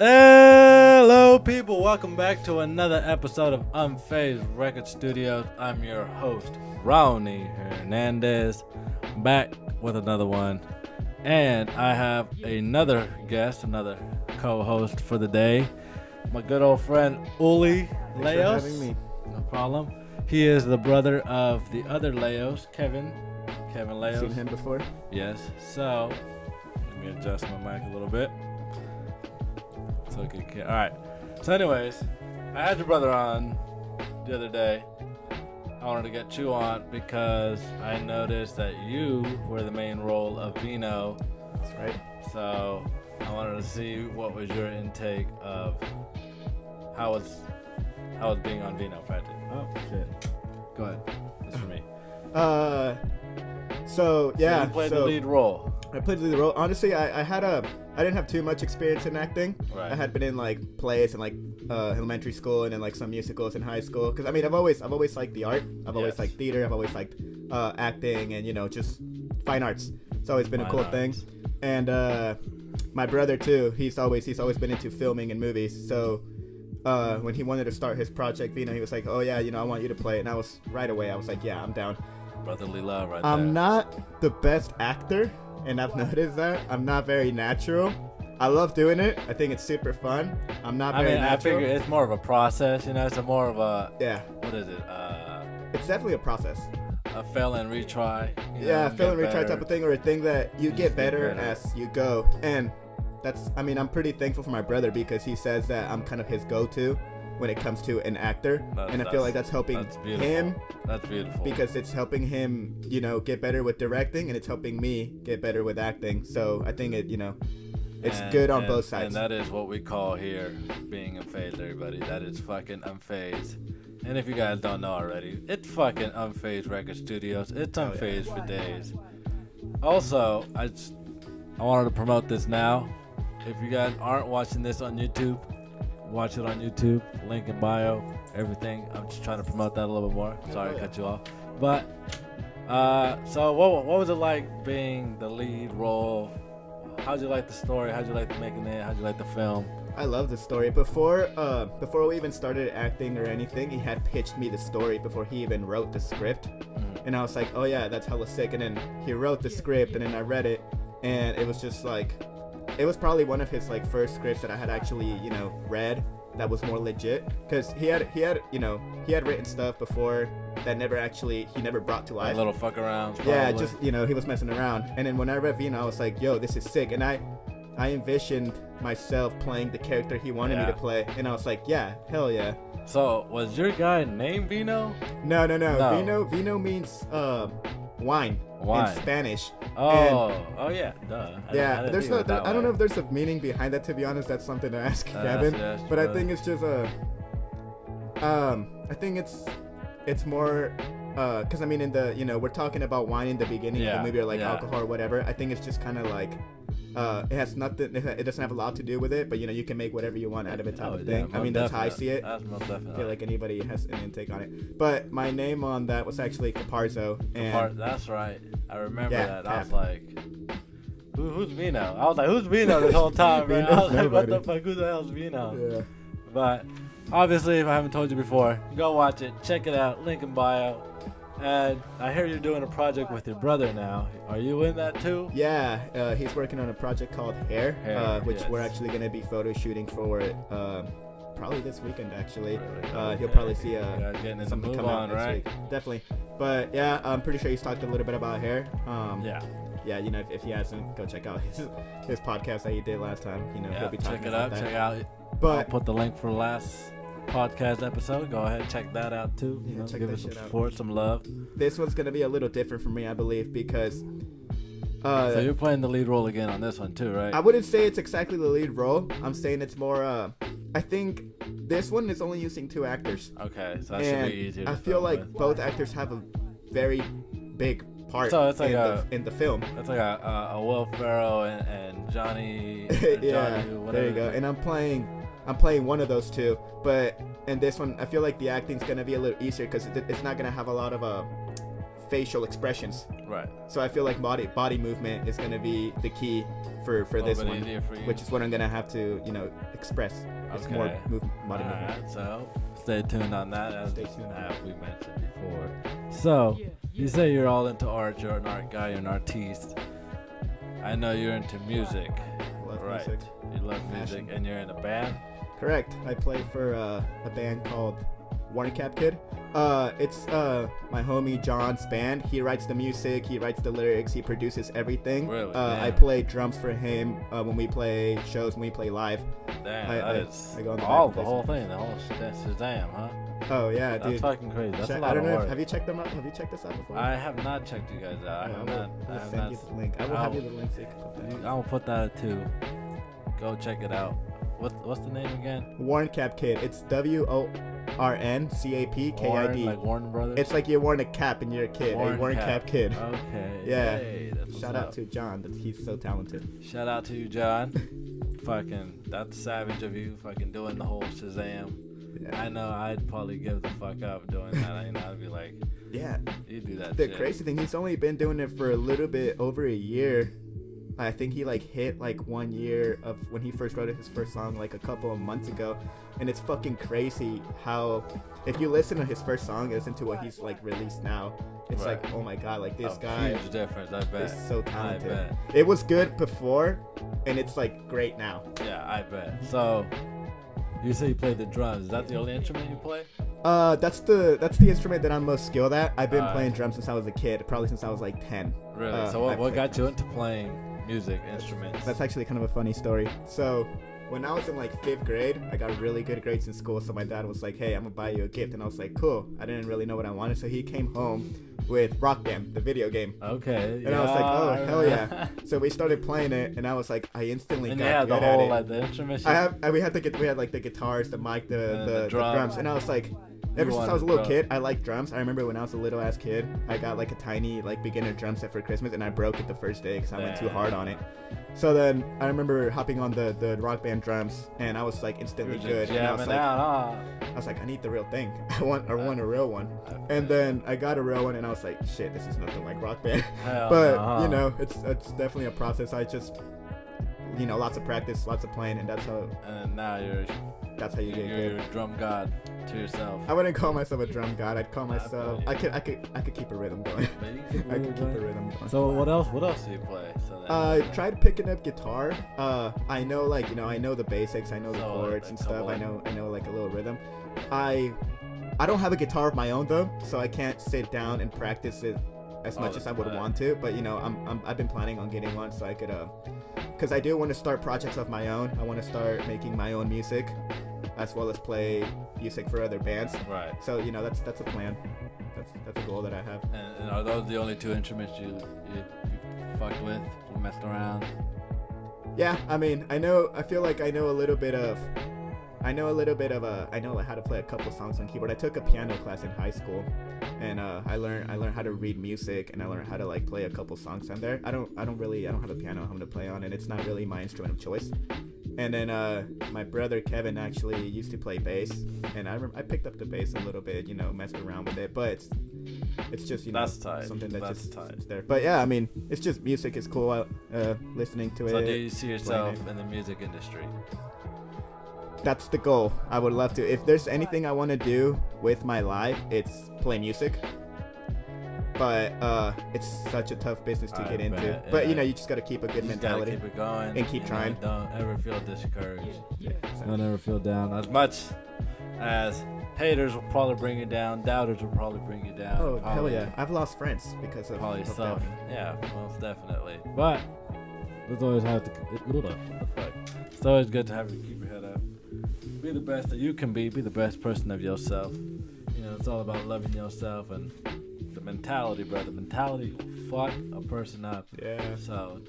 Hello, people. Welcome back to another episode of UNFAZD Recordz Studio. I'm your host, Ronnie Hernandez, back with another one. And I have another guest, another co-host for the day, my good old friend, Uli Leos. Thanks for having me. No problem. He is the brother of the other Leos, Kevin Leos. Seen him before? Yes. So, let me adjust my mic a little bit. So okay. All right. So, anyways, I had your brother on the other day. I wanted to get you on because I noticed that you were the main role of Vino. That's right. So I wanted to see what was your intake of how was being on Vino practically. Oh shit. Go ahead. It's for me. So yeah. So you played the lead role. I played the lead role. Honestly, I didn't have too much experience in acting. Right. I had been in like plays in like elementary school and then like some musicals in high school. Cause I mean I've always liked the art. I've always liked theater. I've always liked acting and just fine arts. It's always been a cool thing. And my brother too. He's always been into filming and movies. So when he wanted to start his project, Vino, he was like, "Oh yeah, I want you to play it." And I was right away. I was like, "Yeah, I'm down." Brotherly love, right there. I'm not the best actor, and I've noticed that. I'm not very natural. I love doing it. I think it's super fun. I'm not very natural. I figure it's more of a process, It's a more of a What is it? It's definitely a process. A fail and retry. Fail and retry type of thing, or a thing that you get better as you go. And I'm pretty thankful for my brother because he says that I'm kind of his go-to when it comes to an actor, and I feel like that's helping him. That's beautiful. Because it's helping him, get better with directing, and it's helping me get better with acting. So I think it's good on both sides. And that is what we call here being unfazed, everybody. That is fucking unfazed. And if you guys don't know already, it's fucking UNFAZD Recordz Studios. It's unfazed for days. Also, I wanted to promote this now. If you guys aren't watching this on YouTube, watch it on YouTube. Link in bio, everything. I'm just trying to promote that a little bit more. Sorry to cut you off. But, so what was it like being the lead role? How'd you like the story? How'd you like making it? How'd you like the film? I love the story. Before we even started acting or anything, he had pitched me the story before he even wrote the script. And I was like, oh yeah, that's hella sick. And then he wrote the script, and then I read it, and it was just like, it was probably one of his like first scripts that I had actually, read that was more legit. Cause he had written stuff before that he never brought to life. A little fuck around. Probably. Yeah, just, he was messing around. And then when I read Vino, I was like, yo, this is sick. And I envisioned myself playing the character he wanted me to play. And I was like, yeah, hell yeah. So was your guy named Vino? No. Vino means wine in Spanish. Oh yeah, duh. I don't know if there's a meaning behind that, to be honest. That's something to ask Kevin. But I think it's just I think it's more because in the we're talking about wine in the beginning of the movie, or like alcohol or whatever. I think it's just kind of like it has nothing. It doesn't have a lot to do with it, but you can make whatever you want out of it type of thing. That's how I see it. That's most definitely. I feel like anybody has an intake on it. But my name on that was actually Caparzo. And that's right. I remember that. I was like, who's Vino? I was like, who's Vino this whole time, man? I was like, what the fuck? Who the hell's Vino? Yeah. But obviously, if I haven't told you before, go watch it. Check it out. Link in bio. And I hear you're doing a project with your brother now. Are you in that too? Yeah, he's working on a project called Hair, which we're actually going to be photo shooting for it probably this weekend, actually. You'll probably see something come out next week. Definitely. But yeah, I'm pretty sure he's talked a little bit about Hair. Yeah, if he hasn't, go check out his podcast that he did last time. He'll be talking about that. Check it out. But I'll put the link for last podcast episode. Go ahead, check that out too. Give us some support, some love. This one's gonna be a little different for me, I believe, because so you're playing the lead role again on this one too, right? I wouldn't say it's exactly the lead role. I'm saying it's more I think this one is only using 2 actors. Okay, so that should be easier. I feel like both actors have a very big part in the film. That's like a Will Ferrell and Johnny. Yeah, Johnny, there you go. And I'm playing one of those 2, but in this one, I feel like the acting's gonna be a little easier because it's not gonna have a lot of facial expressions. Right. So I feel like body movement is gonna be the key for this one, easier for you. which is what I'm gonna have to express. It's more body movement. Alright, so stay tuned on that, as Stay tuned. we mentioned before. So you say you're all into art. You're an art guy. You're an artiste. I know you're into music. Love right. music. You love music, and you're in a band. Correct. I play for a band called Warner Cap Kid. It's my homie John's band. He writes the music, he writes the lyrics, he produces everything. Really? I play drums for him when we play shows, when we play live. Damn, I go on the whole thing, the whole that's Shazam, huh? Oh yeah, That's dude. fucking crazy. That's a lot I don't of know. work. Have you checked them out? Have you checked this out before? I have not checked you guys out. I I'll have send not. you the link. I will have you the link so you can put that. I'll put that too. Go check it out. What's the name again? Warren Cap Kid. It's WORNCAPKID. Like Warren Brothers. It's like you're wearing a cap and you're a kid. Warren Cap Kid. Okay. Yeah. Hey, that's what's Shout out up. to John. He's so talented. Shout out to you, John. Fucking, that's savage of you. Fucking doing the whole Shazam. Yeah. I know I'd probably give the fuck up doing that. I'd be like, Yeah. you do that The shit. crazy thing, he's only been doing it for a little bit over a year. I think he hit 1 year of when he first wrote his first song a couple of months ago, and it's fucking crazy how if you listen to his first song and listen to what he's released now, it's Right. oh my god, this A guy huge difference, I bet. is so I talented. bet. It was good before, and it's great now. Yeah, I bet. So, you say you play the drums. Is that the only instrument you play? That's the instrument that I'm most skilled at. I've been Alright. playing drums since I was a kid, probably since I was 10. Really? So what got you into playing music instruments? That's actually kind of a funny story. So when I was in 5th grade, I got really good grades in school. So my dad was like, "Hey, I'm gonna buy you a gift," and I was like, "Cool." I didn't really know what I wanted, so he came home with Rock Band, the video game. Okay. And I was like, "Oh hell yeah!" So we started playing it, and I was like, I instantly And you got had good the whole at it. the instrument. We had the guitars, the mic, the drums, and I was like, ever since I was a wanted little drums. kid, I liked drums. I remember when I was a little ass kid, I got a tiny beginner drum set for Christmas, and I broke it the first day because I went too hard on it. So then I remember hopping on the Rock Band drums, and I was instantly good. And I was Jamming out, huh? I was like, I need the real thing. I want a real one. And then I got a real one, and I was like, shit, this is nothing like Rock Band. Hell But no, huh? it's definitely a process. I just lots of practice, lots of playing, and that's how now you're you get good. a drum god to yourself. I wouldn't call myself a drum god. I'd call myself. feel you. I could keep a rhythm going. But you keep I could keep a going. rhythm going. So what else do you play? So then, I tried picking up guitar. I know I know the basics. I know the So, chords and a stuff. couple- I know a little rhythm. I don't have a guitar of my own though, so I can't sit down and practice it as much as I would want to. But I've been planning on getting one so I could because I do want to start projects of my own. I want to start making my own music, as well as play music for other bands. right. So that's a plan. That's a goal that I have. And are those the only two instruments you fucked with, you messed around? Yeah, I mean, I feel like I know a little bit of I know how to play a couple songs on keyboard. I took a piano class in high school, and I learned how to read music, and I learned how to play a couple songs on there. I don't have a piano I'm gonna play on, and it's not really my instrument of choice. And then my brother Kevin actually used to play bass, and I picked up the bass a little bit, messed around with it, but it's just That's tight. something That's just tight. it's there. But yeah, I mean, it's just music is cool. Listening to So it. do you see yourself playing it. in the music industry? That's the goal. I would love to. If there's anything I want to do with my life, it's play music. But it's such a tough business to I get into. bet, But yeah. you just gotta keep a good You just gotta mentality. keep it going and keep trying. Don't ever feel discouraged. Yeah, exactly. Don't ever feel down. As much as haters will probably bring you down, doubters will probably bring you down. Oh hell probably- yeah! I've lost friends because of Probably of stuff. doubting. Yeah, most definitely. But there's always have to. What the fuck? It's always good to have you keep your head up. Be the best that you can be. Be the best person of yourself. It's all about loving yourself and the mentality, bro. The mentality will fuck a person up. Yeah. So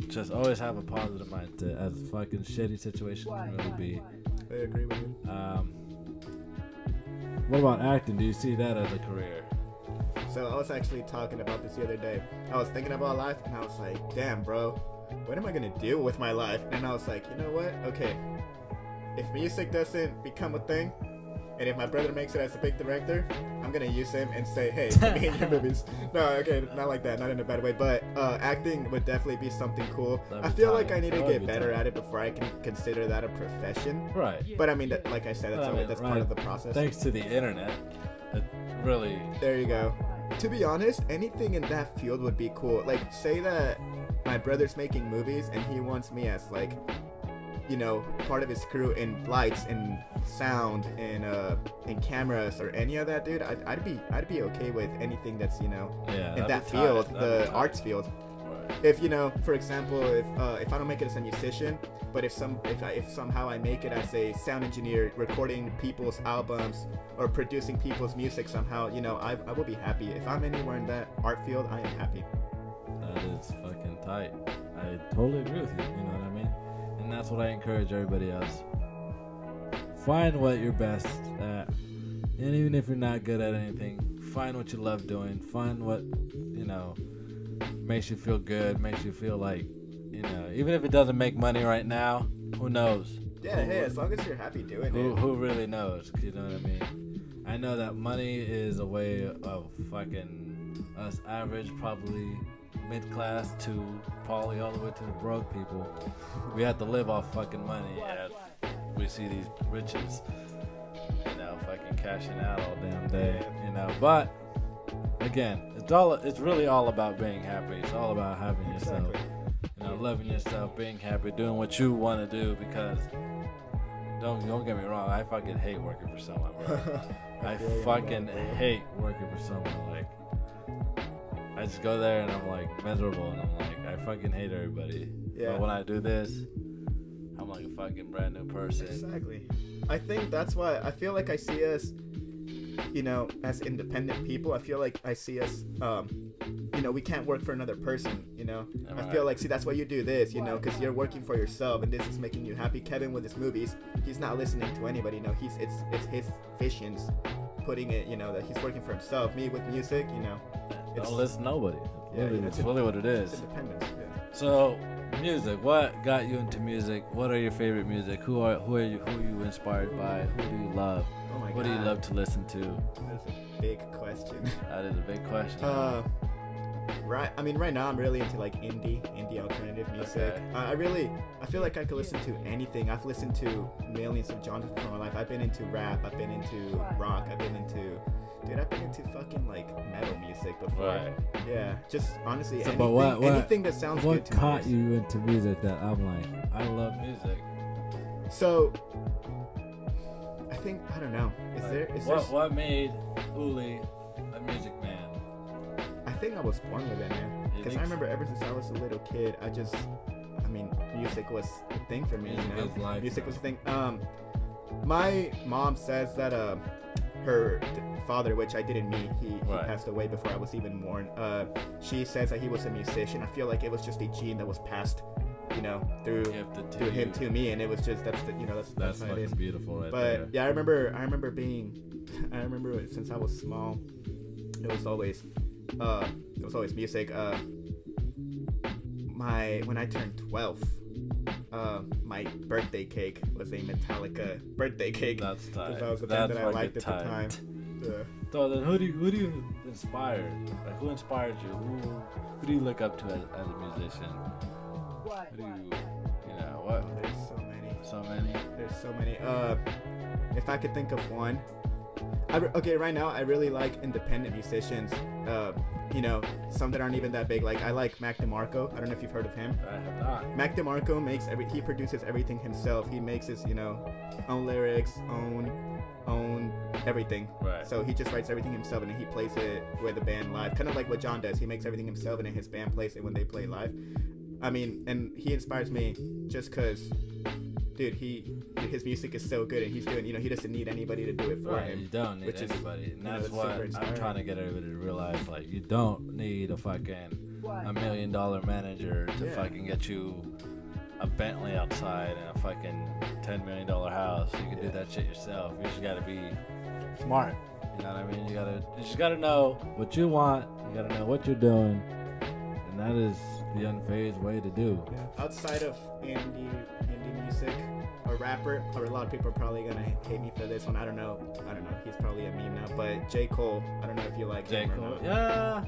just always have a positive mindset, as fucking shitty situation can really be. I agree with you. What about acting? Do you see that as a career? So I was actually talking about this the other day. I was thinking about life, and I was like, damn, bro, what am I gonna do with my life? And I was like, you know what? Okay, if music doesn't become a thing, And if my brother makes it as a big director, I'm gonna use him and say, hey, put me in your movies. No, okay, not like that, not in a bad way. But acting would definitely be something cool. I feel like I need to get better at it before I can consider that a profession. Right. But I mean, like I said, that's part of the process. Thanks to the internet, it really. There you go. To be honest, anything in that field would be cool. Like, say that my brother's making movies and he wants me as like, you know, part of his crew in lights and sound and in cameras or any of that, dude. I'd be okay with anything that's, you know, in that field, the arts field. Right. If, you know, for example, if I don't make it as a musician, but if somehow I make it as a sound engineer, recording people's albums or producing people's music somehow, you know, I will be happy. If I'm anywhere in that art field, I am happy. That is fucking tight. I totally agree with you. You know what I mean? And that's what I encourage everybody else. Find what you're best at. And even if you're not good at anything, find what you love doing. Find what, you know, makes you feel good, makes you feel like, you know, even if it doesn't make money right now, who knows? Yeah, hey, as long as you're happy doing it. Who really knows? You know what I mean? I know that money is a way of fucking us average, probably mid-class to probably all the way to the broke people. We have to live off fucking money, and we see these riches, you know, fucking cashing out all damn day, you know. But again, it's really all about being happy. It's all about having yourself, you know, loving yourself, being happy, doing what you want to do. Because don't get me wrong, I fucking hate working for someone, bro. I fucking hate working for someone. Like, I just go there and I'm like miserable, and I'm like, I fucking hate everybody. Yeah. But when I do this, I'm like a fucking brand new person. Exactly. I think that's why I feel like I see us, you know, as independent people. I feel like I see us, you know, we can't work for another person, you know. I feel like, see, that's why you do this, you know, because you're working for yourself, and this is making you happy. Kevin with his movies, he's not listening to anybody, you know. It's his visions, putting it, you know, that he's working for himself. Me with music, you know. Don't listen to nobody. Yeah, it's really what it is. It's independence. Yeah. So, music. What got you into music? What are your favorite music? Who are you inspired by? Who do you love? Oh my God. What do you love to listen to? That's a big question. That is a big question. Right now I'm really into like indie alternative music. Okay. I feel like I could listen to anything. I've listened to millions of genres for my life. I've been into rap. I've been into rock. I've been into fucking like metal music before. Right. Yeah, just honestly, anything that sounds good to me. What caught you into music that I'm like, I love music? So, I don't know. What made Uli a music man? I think I was born with it, man. Because I remember ever since I was a little kid, music was a thing for me. Music was a thing. My mom says that her father, which I didn't meet, he passed away before I was even born. She says that he was a musician. I feel like it was just a gene that was passed, you know, through him to me, and it was just that's how it is. Beautiful, right? But there. Yeah, I remember since I was small, it was always music. When I turned 12, my birthday cake was a Metallica birthday cake. That's tight. Because that was the band that I liked at the time. Yeah. So then, who do you inspire? Like, who inspired you? Who do you look up to as a musician? Who do you know? What? There's so many. So many. There's so many. If I could think of one. Right now I really like independent musicians. You know, some that aren't even that big. Like, I like Mac DeMarco. I don't know if you've heard of him. I have not. Mac DeMarco he produces everything himself. He makes his, you know, own lyrics, own everything. Right. So he just writes everything himself, and then he plays it with the band live. Kind of like what John does. He makes everything himself, and then his band plays it when they play live. I mean, and he inspires me just because, dude, his music is so good, and he's doing, you know, he doesn't need anybody to do it for him. You don't need anybody. And that's what I'm trying to get everybody to realize. Like, you don't need a fucking $1 million manager to fucking get you a Bentley outside and a fucking $10 million house. You can do that shit yourself. You just gotta be smart. You know what I mean? You just gotta know what you want. You gotta know what you're doing. And that is the unfazed way to do. Yeah. Outside of indie music, a rapper, or a lot of people are probably gonna hate me for this one. I don't know. He's probably a meme now. But J. Cole, I don't know if you like J. him Cole. or not. Yeah.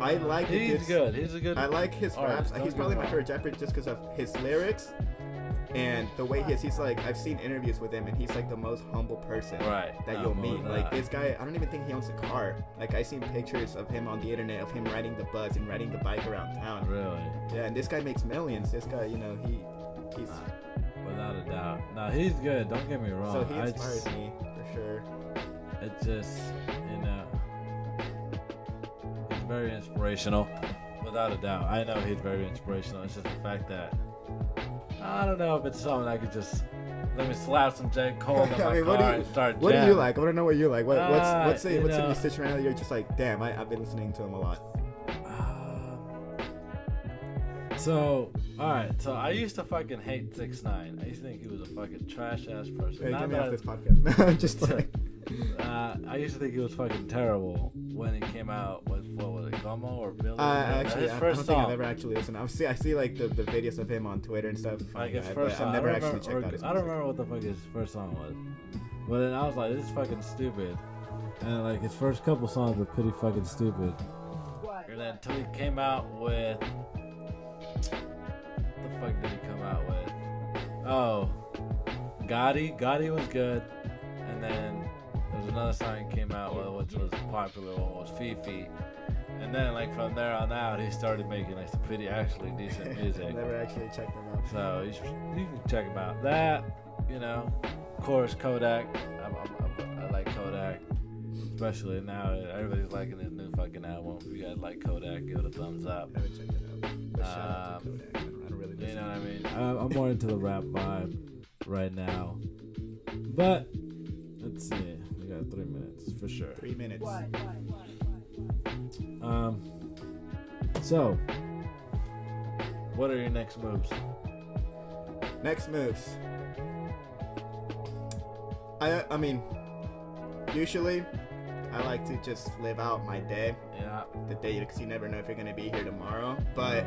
I like the He's good. He's a good. I like his raps. He's probably my favorite rapper just because of his lyrics and the way he is. He's like, I've seen interviews with him, and he's like the most humble person that you'll meet. Like this guy, I don't even think he owns a car. Like I seen pictures of him on the internet of him riding the bus and riding the bike around town. Really? Yeah, and this guy makes millions. This guy, he's without a doubt. No, he's good. Don't get me wrong. So he inspires me for sure. It's just, he's very inspirational, without a doubt. I know he's very inspirational. It's just the fact that I don't know if it's something I could just let me slap some J. Cole in my car and start jamming. What do you like? I want to know what you like. What's a musician right now you're just like, damn, I've been listening to him a lot. So, alright, so I used to fucking hate 6ix9ine. I used to think he was a fucking trash ass person. Hey, get me off this podcast. No, I'm just like. I used to think he was fucking terrible when he came out with, what was it, Gummo or Billy? Actually, I don't think I've ever actually listened. I see like the videos of him on Twitter and stuff. Like his first song. I've never actually checked out his music. I don't remember what the fuck his first song was. But then I was like, this is fucking stupid. And like his first couple songs were pretty fucking stupid. And then until he came out with... What the fuck did he come out with? Oh, Gotti. Gotti was good. And then there was another song he came out with, which was a popular one, was Fifi. And then like from there on out, he started making like some pretty actually decent music. Never actually checked him out. So you can check him out. That, of course, Kodak. I like Kodak. Especially now, everybody's liking his new fucking album. If you guys like Kodak, give it a thumbs up. I haven't checked it out. But shout out to Kodak. I don't really listen. You know what I mean? I'm more into the rap vibe right now. But, let's see. We got 3 minutes, for sure. 3 minutes. So, what are your next moves? Next moves. I mean, usually... I like to just live out my day. Yeah. The day, because you never know if you're going to be here tomorrow. But,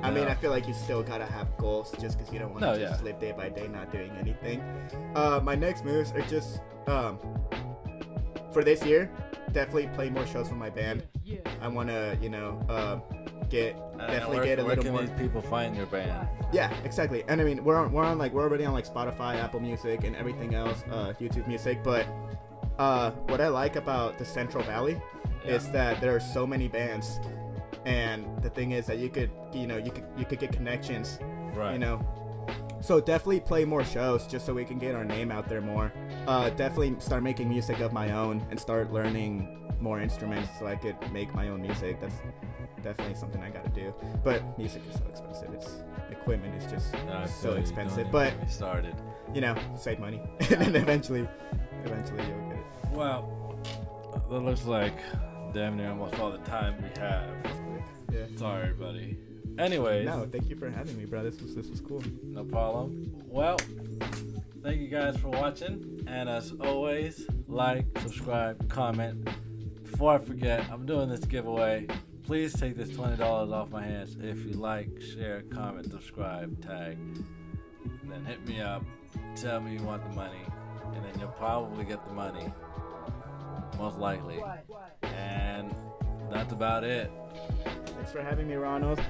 I mean, I feel like you still got to have goals just because you don't want to just live day by day not doing anything. My next moves are just, for this year, definitely play more shows with my band. I want to, get a little more. Where can these people find your band? Yeah, exactly. And I mean, we're already on like Spotify, Apple Music, and everything else, YouTube Music, but... what I like about the Central Valley is that there are so many bands, and the thing is that you could get connections, right? So definitely play more shows just so we can get our name out there more. Definitely start making music of my own and start learning more instruments so I could make my own music. That's definitely something I gotta do. But music is so expensive. Equipment is just so expensive. But started. Save money, and then eventually you'll get it. Well, that looks like damn near almost all the time we have. Yeah. Sorry, buddy. Anyways. No, thank you for having me, bro. This was cool. No problem. Well, thank you guys for watching. And as always, like, subscribe, comment. Before I forget, I'm doing this giveaway. Please take this $20 off my hands if you like, share, comment, subscribe, tag. And then hit me up. Tell me you want the money. And then you'll probably get the money. Most likely. And that's about it. Thanks for having me, Ronald.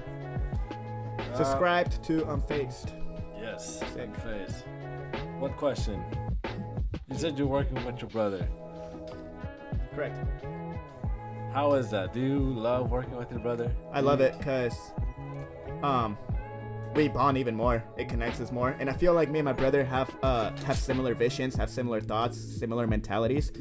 Subscribed to UNFAZD. Yes, UNFAZD. One question. You said you're working with your brother. Correct. How is that? Do you love working with your brother? I love it because we bond even more. It connects us more. And I feel like me and my brother have similar visions, have similar thoughts, similar mentalities.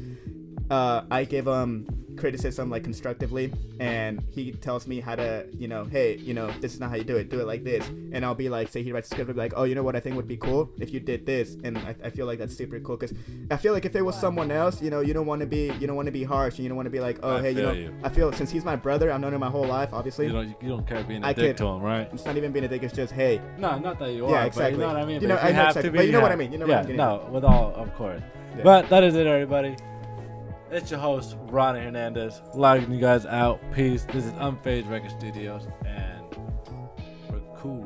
I give him criticism like constructively, and he tells me how to, hey, this is not how you do it like this. And I'll be like, say he writes a script, I'll be like, oh, you know what I think would be cool if you did this. And I feel like that's super cool because I feel like if it was someone else, you don't want to be harsh, and you don't want to be like, oh, hey, I feel since he's my brother, I've known him my whole life, obviously. You don't care being a dick to him, right? It's not even being a dick, it's just, hey. No, not that you are. Yeah, exactly. But you know what I mean? You know, I know exactly. But you know what I mean. You know what I'm getting at. With all, of course. Yeah. But that is it, everybody. It's your host, Ronnie Hernandez, logging you guys out. Peace. This is UNFAZD Recordz Studios, and we're cool.